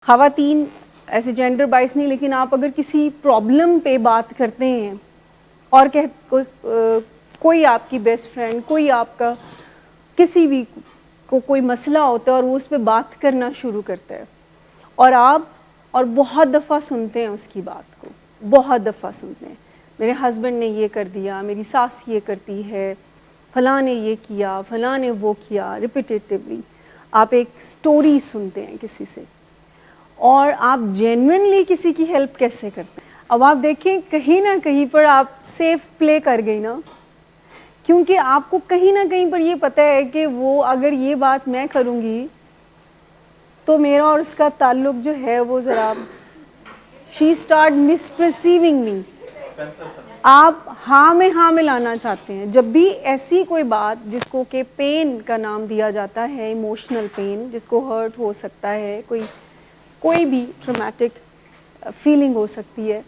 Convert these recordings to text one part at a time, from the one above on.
خواتین ایسے gender bias نہیں، لیکن آپ اگر کسی پرابلم پہ بات کرتے ہیں اور کوئی آپ کی بیسٹ فرینڈ، کوئی آپ کا کسی بھی کو کوئی مسئلہ ہوتا ہے اور وہ اس پہ بات کرنا شروع کرتا ہے اور بہت دفعہ سنتے ہیں اس کی بات کو، بہت دفعہ سنتے ہیں، میرے ہسبینڈ نے یہ کر دیا، میری ساس یہ کرتی ہے، فلاں نے یہ کیا، فلاں نے وہ کیا، ریپیٹیٹیولی آپ ایک سٹوری سنتے ہیں کسی سے اور آپ جینوئنلی کسی کی ہیلپ کیسے کرتے ہیں. اب آپ دیکھیں کہیں نہ کہیں پر آپ سیف پلے کر گئی نا، کیونکہ آپ کو کہیں نہ کہیں پر یہ پتہ ہے کہ وہ اگر یہ بات میں کروں گی تو میرا اور اس کا تعلق جو ہے وہ ذرا شی اسٹارٹ مس پرسیونگ می. آپ ہاں میں ہاں ملانا چاہتے ہیں. جب بھی ایسی کوئی بات جس کو کہ پین کا نام دیا جاتا ہے، ایموشنل پین، جس کو ہرٹ ہو سکتا ہے، کوئی بھی ٹرامیٹک فیلنگ ہو سکتی ہے،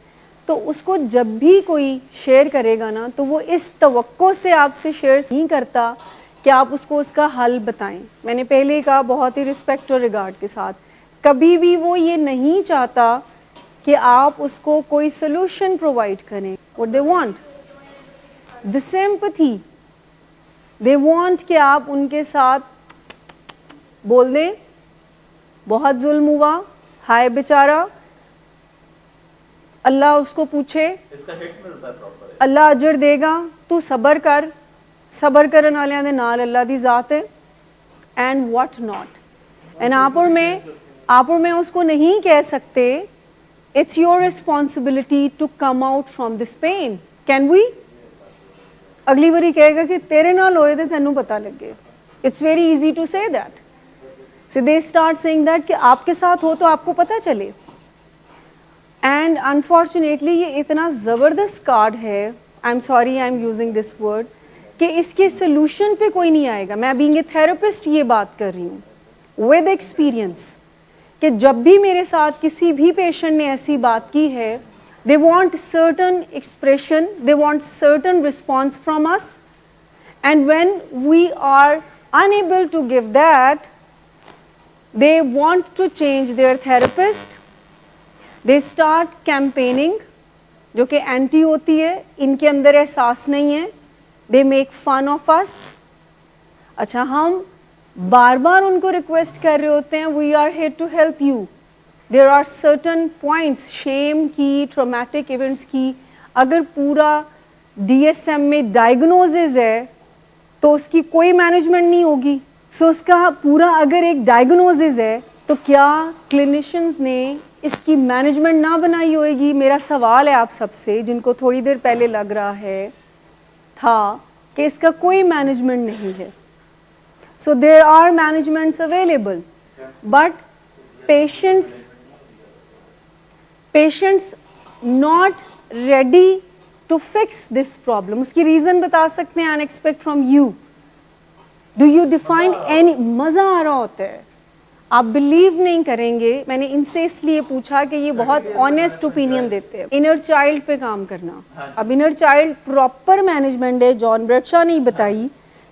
تو اس کو جب بھی کوئی شیئر کرے گا نا تو وہ اس توقع سے آپ سے شیئر نہیں کرتا کہ آپ اس کو اس کا حل بتائیں. میں نے پہلے کہا بہت ہی رسپیکٹ اور ریگارڈ کے ساتھ، کبھی بھی وہ یہ نہیں چاہتا کہ آپ اس کو کوئی سلوشن پرووائڈ کریں. what they want the sympathy, they want کہ آپ ان کے ساتھ بول دیں بہت ظلم ہوا، ہائے بیچارہ، اللہ اس کو پوچھے، اللہ اجر دے گا، تو صبر کر، صبر کرن والوں دے نال اللہ دی ذات ہے، اینڈ واٹ ناٹ. اینڈ آپ اور میں اس کو نہیں کہہ سکتے it's your responsibility to come out from this pain. Can we? اگلی باری کہے گا کہ تیرے نال ہوئے تھے تینوں پتہ لگے. اٹس ویری ایزی ٹو سے that. So they start saying that کہ آپ کے ساتھ ہو تو آپ کو پتہ چلے. اینڈ انفارچونیٹلی یہ اتنا زبردست کارڈ ہے، I M sorry I am using this word, کہ اس کے سلوشن پہ کوئی نہیں آئے گا. میں بینگ اے تھراپسٹ یہ بات کر رہی ہوں ود ایکسپیرئنس، کہ جب بھی میرے ساتھ کسی بھی پیشنٹ نے ایسی بات کی ہے، they want certain expression, they want certain response from us, and when we are unable to give that, they want to change their therapist, they start campaigning جو کہ اینٹی ہوتی ہے، ان کے اندر احساس نہیں ہے، they make fun of us. اچھا ہم بار بار ان کو ریکویسٹ کر رہے ہوتے ہیں we are here to help you. There are certain points شیم کی، ٹرامیٹک ایونٹس کی، اگر پورا DSM میں ڈائگنوزز ہے تو اس کی کوئی مینجمنٹ نہیں ہوگی. سو اس کا پورا اگر ایک ڈائگنوزز ہے تو کیا کلینیشنز نے اس کی مینجمنٹ نہ بنائی ہوئے گی؟ میرا سوال ہے آپ سب سے جن کو تھوڑی دیر پہلے لگ رہا ہے تھا کہ اس کا کوئی مینجمنٹ نہیں ہے. So there are managements available but patients not ready to fix this problem. اس کی ریزن بتا سکتے ہیں؟ And expect from you do you define any. مزہ آ رہا ہوتا ہے، آپ بلیو نہیں کریں گے. میں نے ان سے اس لیے پوچھا کہ یہ بہت آنیسٹ اوپینین دیتے ہیں. انر چائلڈ پہ کام کرنا، اب انر چائلڈ پراپر مینجمنٹ ہے، جان برڈشاہ نے بتائی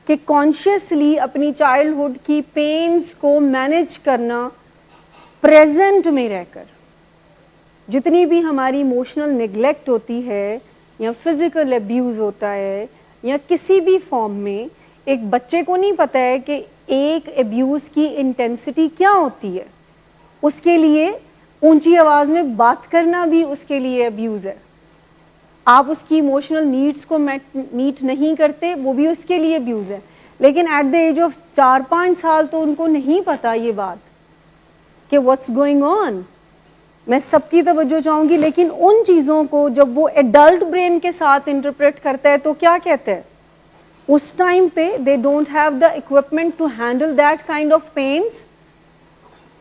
کہ کانشیسلی اپنی چائلڈہڈ کی پینز کو مینیج کرنا پریزنٹ میں رہ کر. جتنی بھی ہماری ایموشنل نیگلیکٹ ہوتی ہے یا فزیکل ابیوز ہوتا ہے یا کسی بھی فارم میں، ایک بچے کو نہیں پتہ ہے کہ ایک ابیوز کی انٹینسٹی کیا ہوتی ہے. اس کے لیے اونچی آواز میں بات کرنا بھی اس کے لیے ابیوز ہے. آپ اس کی ایموشنل نیڈس کو میٹ نہیں کرتے، وہ بھی اس کے لیے ابیوز ہے. لیکن ایٹ دا ایج آف 4-5 سال تو ان کو نہیں پتا یہ بات کہ واٹس گوئنگ آن. میں سب کی توجہ چاہوں گی، لیکن ان چیزوں کو جب وہ ایڈلٹ برین کے ساتھ انٹرپریٹ کرتا ہے تو کیا کہتا ہے اس ٹائم پہ؟ They don't have the equipment to handle that kind of pains.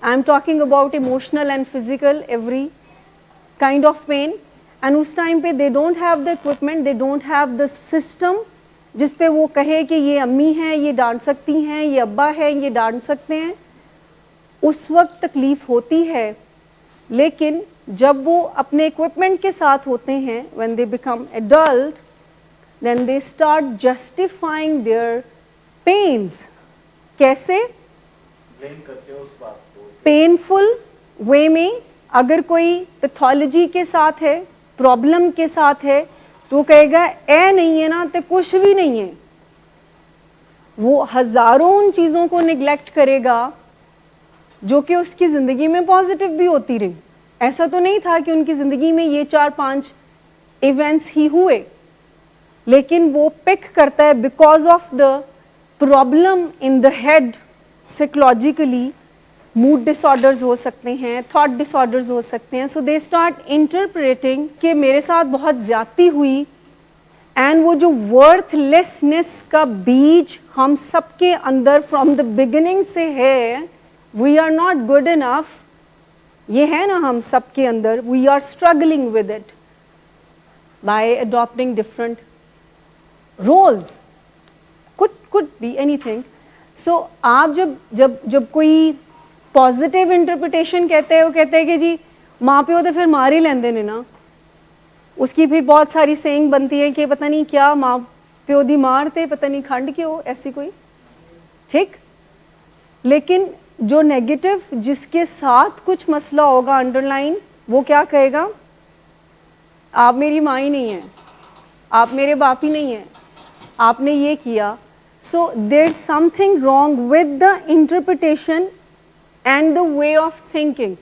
I am talking about emotional and physical every kind of pain. And اس ٹائم پہ they don't have the equipment, they don't have the system جس پہ وہ کہے کہ یہ امی ہیں یہ ڈانٹ سکتی ہیں، یہ ابا ہیں یہ ڈانٹ سکتے ہیں. اس وقت تکلیف ہوتی ہے، لیکن جب وہ اپنے equipment کے ساتھ ہوتے ہیں when they become adult, then they start justifying their pains. کیسے؟ painful وے میں اگر کوئی پیتھولوجی کے ساتھ ہے, پرابلم کے ساتھ ہے, تو وہ کہے گا اے نہیں ہے نا تو کچھ بھی نہیں ہے. وہ ہزاروں ان چیزوں کو نگلیکٹ کرے گا جو کہ اس کی زندگی میں پازیٹیو بھی ہوتی رہی. ایسا تو نہیں تھا کہ ان کی زندگی میں یہ 4-5 ایونٹس ہی ہوئے, لیکن وہ پک کرتا ہے because of the problem in the head. Psychologically mood disorders ہو سکتے ہیں, تھاٹ ڈس آرڈرز ہو سکتے ہیں. سو دے اسٹارٹ انٹرپریٹنگ کہ میرے ساتھ بہت زیادتی ہوئی, اینڈ وہ جو ورتھ لیسنس کا بیج ہم سب کے اندر فرام دا بگننگ سے ہے, we are not good enough, یہ ہے نا ہم سب کے اندر, we are struggling with it by adapting different roles, could be anything. So آپ جب کوئی پازیٹیو انٹرپریٹیشن کہتے ہیں, وہ کہتے ہیں کہ جی ماں پیو تو پھر مار ہی لیندے نے نا. اس کی پھر بہت ساری سینگ بنتی ہے کہ پتہ نہیں کیا ماں پیو دی مار تے پتہ نہیں کھنڈ کیوں, ایسی کوئی ٹھیک. لیکن جو نیگیٹو جس کے ساتھ کچھ مسئلہ ہوگا انڈر لائن, وہ کیا کہے گا, آپ میری ماں ہی نہیں ہیں, آپ میرے باپ ہی نہیں ہیں, آپ نے یہ کیا. So there's something wrong with the interpretation and the way of thinking.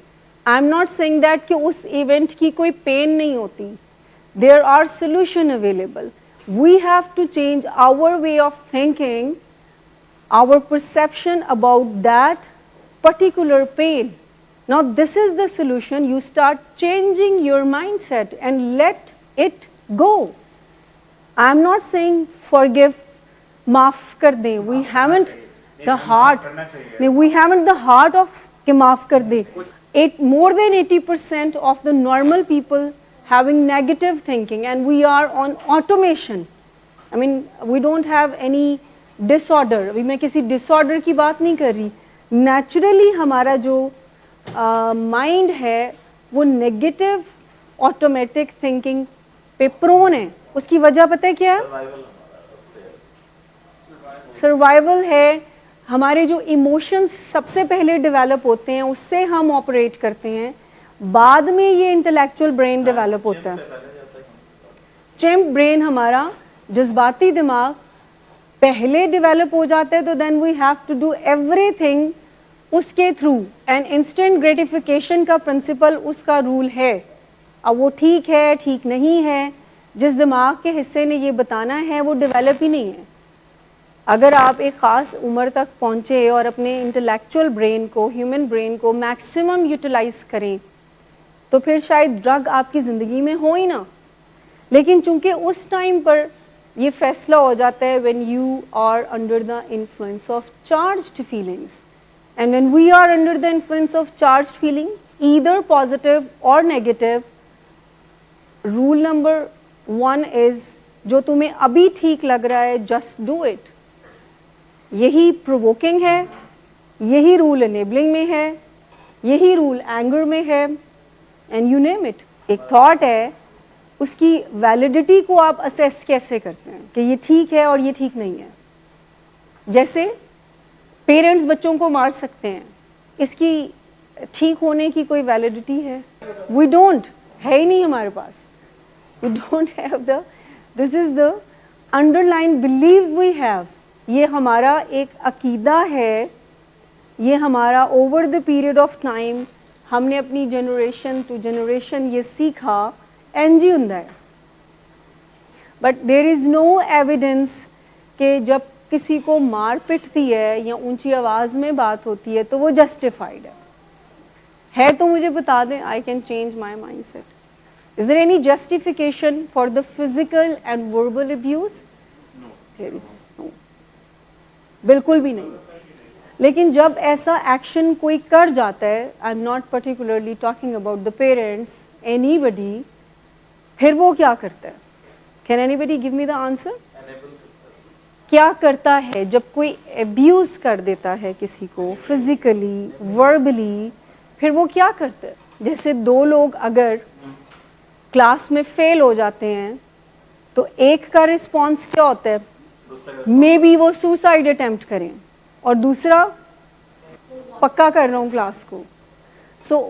I'm not saying that کہ اس ایونٹ کی کوئی پین نہیں ہوتی. There are solution available. We have to change our way of thinking, our perception about that particular pain. Now this is the solution. You start changing your mindset and let it go. I'm not saying forgive, معاف کر دیں. We haven't the heart, we haven't the heart of کہ معاف کر دیں. More than 80% of the normal people having negative thinking, and we are on automation. I mean we don't have any disorder. ابھی میں کسی ڈس order کی بات نہیں کر رہی. نیچرلی ہمارا جو مائنڈ ہے وہ نیگیٹو آٹومیٹک تھنکنگ پہ پرون ہے. اس کی وجہ پتہ ہے کیا ہے؟ سروائیول ہے. ہمارے جو ایموشنز سب سے پہلے ڈیولپ ہوتے ہیں اس سے ہم آپریٹ کرتے ہیں, بعد میں یہ انٹلیکچوئل برین ڈیولپ ہوتا ہے. چمپ برین ہمارا جذباتی دماغ پہلے ڈیولپ ہو جاتا ہے, تو then we have to do everything اس کے تھرو, اینڈ انسٹنٹ گریٹیفیکیشن کا پرنسپل اس کا رول ہے. اب وہ ٹھیک ہے ٹھیک نہیں ہے, جس دماغ کے حصے نے یہ بتانا ہے وہ ڈیولپ ہی نہیں ہے. اگر آپ ایک خاص عمر تک پہنچے اور اپنے انٹلیکچوئل برین کو, ہیومن برین کو میکسیمم یوٹیلائز کریں, تو پھر شاید ڈرگ آپ کی زندگی میں ہو ہی نہ. لیکن چونکہ اس ٹائم پر یہ فیصلہ ہو جاتا ہے when you are under the influence of charged feelings, and when we are under the influence of charged feeling, either positive or negative, rule number 1 is جو تمہیں ابھی ٹھیک لگ رہا ہے just do it. یہی پرووکنگ ہے, یہی رول انیبلنگ میں ہے, یہی رول اینگر میں ہے, اینڈ یو نیم اٹ. ایک تھاٹ ہے, اس کی ویلیڈیٹی کو آپ اسیس کیسے کرتے ہیں کہ یہ ٹھیک ہے اور یہ ٹھیک نہیں ہے. جیسے پیرنٹس بچوں کو مار سکتے ہیں, اس کی ٹھیک ہونے کی کوئی ویلیڈیٹی ہے؟ وی ڈونٹ, ہے ہی نہیں ہمارے پاس. We don't have the, this is the underline belief we have. یہ ہمارا ایک عقیدہ ہے, یہ ہمارا over the period of time ہم نے اپنی جنریشن ٹو جنریشن یہ سیکھا, اینجی ہوں ہے. But there is know evidence کہ جب کسی کو مار پٹتی ہے یا اونچی آواز میں بات ہوتی ہے تو وہ جسٹیفائڈ ہے. تو مجھے بتا دیں, I can change my mindset. Is there any justification for the physical and verbal abuse? There is no, بالکل بھی نہیں. لیکن جب ایسا ایکشن کوئی کر جاتا ہے, I am not particularly talking about the parents, anybody, پھر وہ کیا کرتا ہے؟ Can anybody give me the answer? کیا کرتا ہے جب کوئی ابیوز کر دیتا ہے کسی کو فزیکلی وربلی, پھر وہ کیا کرتا ہے؟ جیسے دو لوگ اگر کلاس میں فیل ہو جاتے ہیں تو ایک کا رسپانس کیا ہوتا ہے؟ مے بی وہ سوسائڈ اٹیمپٹ کریں, اور دوسرا پکا کر رہا ہوں کلاس کو. سو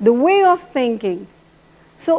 The way of thinking. So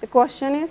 The question is,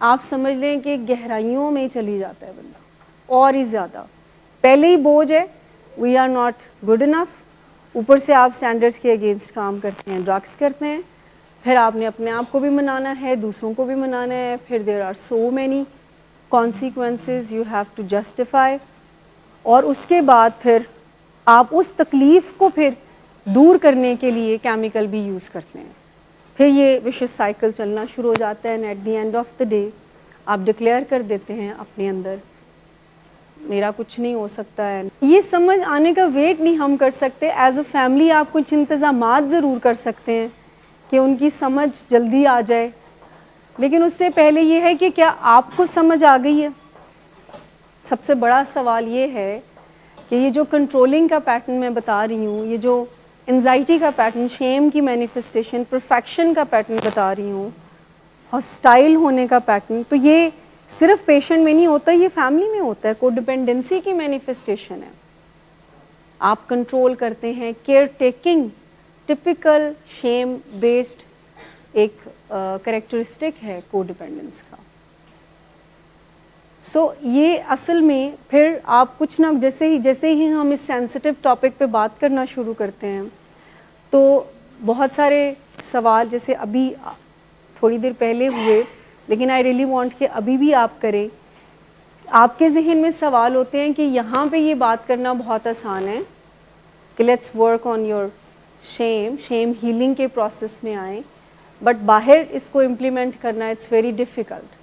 آپ سمجھ لیں کہ گہرائیوں میں چلی جاتا ہے بندہ اور ہی زیادہ. پہلے ہی بوجھ ہے, we are not good enough, اوپر سے آپ اسٹینڈرڈس کے اگینسٹ کام کرتے ہیں, ڈرگس کرتے ہیں, پھر آپ نے اپنے آپ کو بھی منانا ہے, دوسروں کو بھی منانا ہے, پھر there are so many consequences you have to justify, اور اس کے بعد پھر آپ اس تکلیف کو پھر دور کرنے کے لیے کیمیکل بھی یوز کرتے ہیں. پھر یہ وشس سائیکل چلنا شروع ہو جاتا ہے, and at the end of the day آپ ڈکلیئر کر دیتے ہیں اپنے اندر میرا کچھ نہیں ہو سکتا ہے. یہ سمجھ آنے کا ویٹ نہیں ہم کر سکتے. ایز اے فیملی آپ کچھ انتظامات ضرور کر سکتے ہیں کہ ان کی سمجھ جلدی آ جائے, لیکن اس سے پہلے یہ ہے کہ کیا آپ کو سمجھ آ گئی ہے. سب سے بڑا سوال یہ ہے کہ یہ جو کنٹرولنگ کا پیٹرن میں بتا رہی ہوں, یہ جو انزائٹی کا پیٹرن, شیم کی مینیفیسٹیشن, پرفیکشن کا پیٹرن بتا رہی ہوں, ہاسٹائل ہونے کا پیٹرن, تو یہ صرف پیشنٹ میں نہیں ہوتا, یہ فیملی میں ہوتا ہے. کو ڈپینڈنسی کی مینیفیسٹیشن ہے. آپ کنٹرول کرتے ہیں, کیئر ٹیکنگ ٹپیکل شیم بیسڈ ایک کریکٹرسٹک ہے کو ڈپینڈنس کا. سو یہ اصل میں پھر آپ کچھ نہ جیسے ہی ہم اس سینسٹیو ٹاپک پہ بات کرنا شروع کرتے ہیں تو بہت سارے سوال جیسے ابھی تھوڑی دیر پہلے ہوئے, لیکن آئی ریئلی وانٹ کہ ابھی بھی آپ کریں. آپ کے ذہن میں سوال ہوتے ہیں کہ یہاں پہ یہ بات کرنا بہت آسان ہے کہ let's work on your shame healing کے پروسیس میں آئیں, بٹ باہر اس کو امپلیمنٹ کرنا اٹس ویری ڈیفیکلٹ.